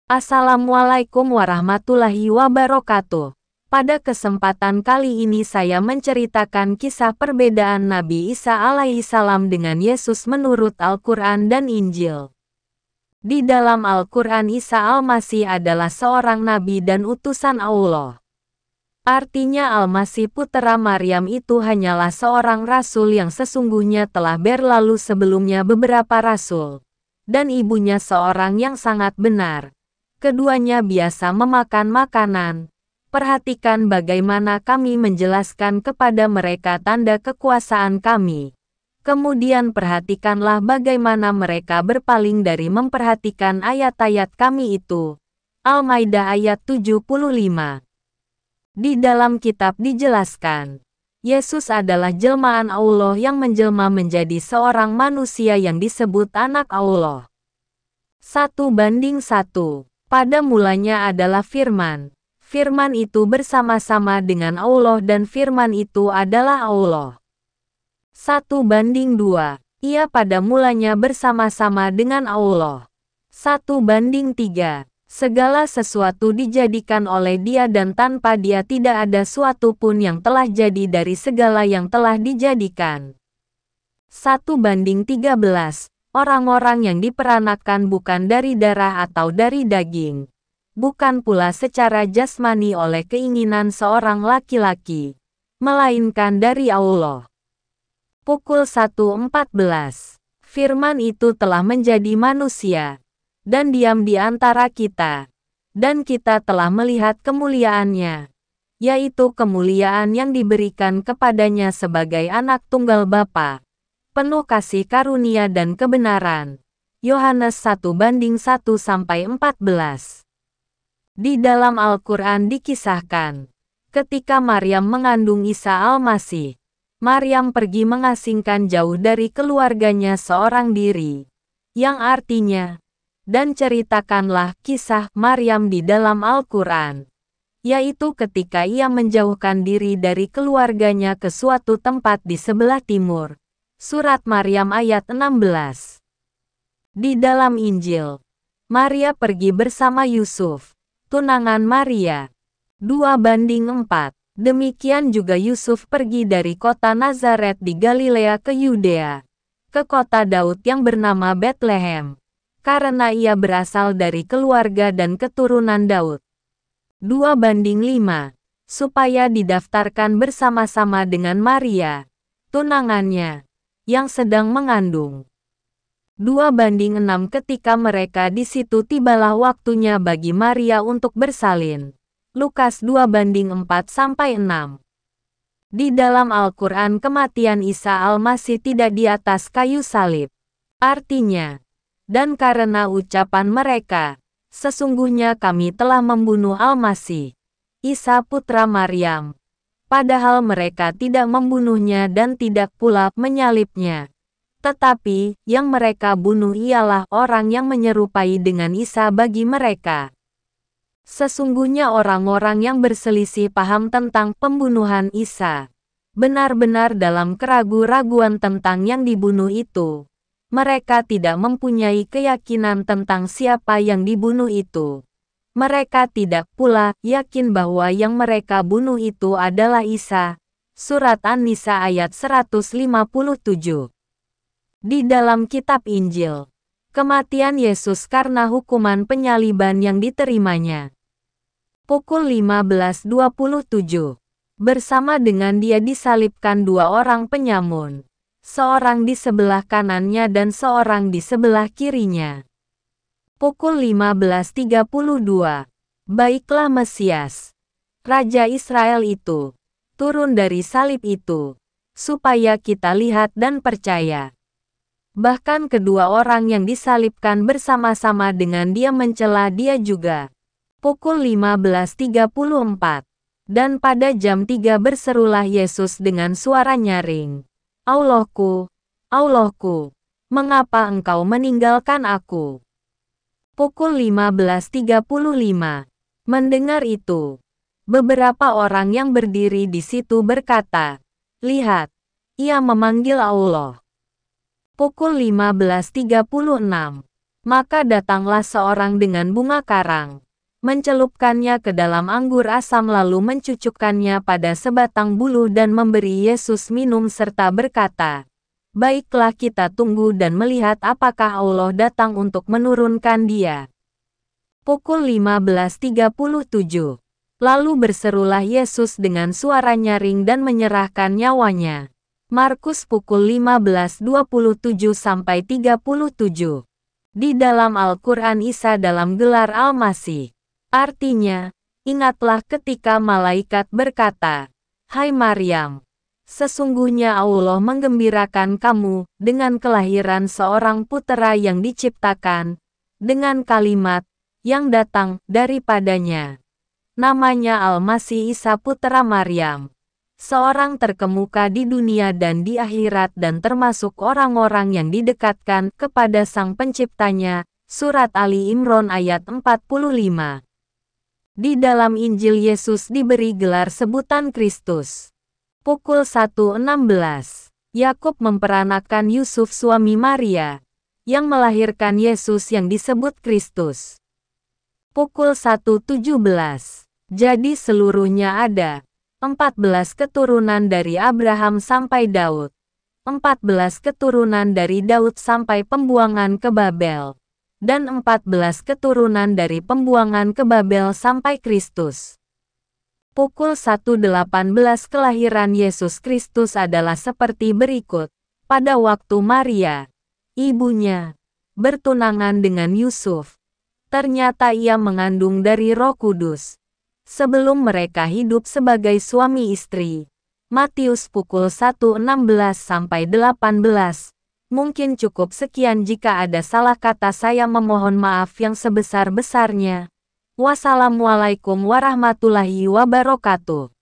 Assalamualaikum warahmatullahi wabarakatuh. Pada kesempatan kali ini saya menceritakan kisah perbedaan Nabi Isa alaihissalam dengan Yesus menurut Al-Quran dan Injil. Di dalam Al-Quran Isa Al-Masih adalah seorang nabi dan utusan Allah. Artinya Al-Masih putera Maryam itu hanyalah seorang rasul yang sesungguhnya telah berlalu sebelumnya beberapa rasul. Dan ibunya seorang yang sangat benar. Keduanya biasa memakan makanan. Perhatikan bagaimana kami menjelaskan kepada mereka tanda kekuasaan kami. Kemudian perhatikanlah bagaimana mereka berpaling dari memperhatikan ayat-ayat kami itu. Al-Maidah ayat 75. Di dalam kitab dijelaskan, Yesus adalah jelmaan Allah yang menjelma menjadi seorang manusia yang disebut anak Allah. 1:1. Pada mulanya adalah Firman. Firman itu bersama-sama dengan Allah dan Firman itu adalah Allah. 1:2. Ia pada mulanya bersama-sama dengan Allah. 1:3. Segala sesuatu dijadikan oleh Dia dan tanpa Dia tidak ada suatu pun yang telah jadi dari segala yang telah dijadikan. 1:13. Orang-orang yang diperanakan bukan dari darah atau dari daging. Bukan pula secara jasmani oleh keinginan seorang laki-laki. Melainkan dari Allah. Pukul 1:14. Firman itu telah menjadi manusia. Dan diam di antara kita. Dan kita telah melihat kemuliaannya. Yaitu kemuliaan yang diberikan kepadanya sebagai anak tunggal Bapa. Penuh kasih karunia dan kebenaran. Yohanes 1:1-14. Di dalam Al-Quran dikisahkan, ketika Maryam mengandung Isa Al-Masih, Maryam pergi mengasingkan jauh dari keluarganya seorang diri, yang artinya, dan ceritakanlah kisah Maryam di dalam Al-Quran, yaitu ketika ia menjauhkan diri dari keluarganya ke suatu tempat di sebelah timur. Surat Maryam ayat 16. Di dalam Injil, Maria pergi bersama Yusuf, tunangan Maria. 2:4. Demikian juga Yusuf pergi dari kota Nazaret di Galilea ke Yudea, ke kota Daud yang bernama Betlehem, karena ia berasal dari keluarga dan keturunan Daud. 2:5. Supaya didaftarkan bersama-sama dengan Maria, tunangannya, yang sedang mengandung. 2:6. Ketika mereka di situ tibalah waktunya bagi Maria untuk bersalin. Lukas 2:4-6. Di dalam Al-Quran kematian Isa Al-Masih tidak di atas kayu salib. Artinya, dan karena ucapan mereka, sesungguhnya kami telah membunuh Al-Masih, Isa putra Maryam. Padahal mereka tidak membunuhnya dan tidak pula menyalibnya. Tetapi, yang mereka bunuh ialah orang yang menyerupai dengan Isa bagi mereka. Sesungguhnya orang-orang yang berselisih paham tentang pembunuhan Isa, benar-benar dalam keraguan-raguan tentang yang dibunuh itu. Mereka tidak mempunyai keyakinan tentang siapa yang dibunuh itu. Mereka tidak pula yakin bahwa yang mereka bunuh itu adalah Isa. Surat An-Nisa ayat 157. Di dalam kitab Injil, kematian Yesus karena hukuman penyaliban yang diterimanya. Pukul 15:27. Bersama dengan Dia disalibkan dua orang penyamun. Seorang di sebelah kanannya dan seorang di sebelah kirinya. Pukul 15:32. Baiklah Mesias, Raja Israel itu, turun dari salib itu, supaya kita lihat dan percaya. Bahkan kedua orang yang disalibkan bersama-sama dengan Dia mencela Dia juga. Pukul 15:34. Dan pada jam 3 berserulah Yesus dengan suara nyaring. Allahku, Allahku, mengapa engkau meninggalkan aku? Pukul 15:35. Mendengar itu, beberapa orang yang berdiri di situ berkata, "Lihat, ia memanggil Allah." Pukul 15:36. Maka datanglah seorang dengan bunga karang, mencelupkannya ke dalam anggur asam lalu mencucukkannya pada sebatang bulu dan memberi Yesus minum serta berkata, "Baiklah, kita tunggu dan melihat apakah Allah datang untuk menurunkan dia." Pukul 15.37. Lalu berserulah Yesus dengan suara nyaring dan menyerahkan nyawanya. Markus pukul 15:27-37. Di dalam Al-Quran Isa dalam gelar Al-Masih. Artinya, ingatlah ketika malaikat berkata, "Hai Maryam, sesungguhnya Allah menggembirakan kamu dengan kelahiran seorang putera yang diciptakan, dengan kalimat yang datang daripadanya. Namanya Al-Masih Isa Putera Maryam. Seorang terkemuka di dunia dan di akhirat dan termasuk orang-orang yang didekatkan kepada Sang Penciptanya." Surat Ali Imran ayat 45. Di dalam Injil Yesus diberi gelar sebutan Kristus. Pukul 1:16. Yakub memperanakan Yusuf suami Maria, yang melahirkan Yesus yang disebut Kristus. Pukul 1:17. Jadi seluruhnya ada 14 keturunan dari Abraham sampai Daud, 14 keturunan dari Daud sampai pembuangan ke Babel, dan 14 keturunan dari pembuangan ke Babel sampai Kristus. Pukul 1:18 kelahiran Yesus Kristus adalah seperti berikut. Pada waktu Maria, ibunya, bertunangan dengan Yusuf, ternyata ia mengandung dari Roh Kudus. Sebelum mereka hidup sebagai suami istri. Matius pukul 1:16-18. Mungkin cukup sekian, jika ada salah kata saya memohon maaf yang sebesar-besarnya. Wassalamualaikum warahmatullahi wabarakatuh.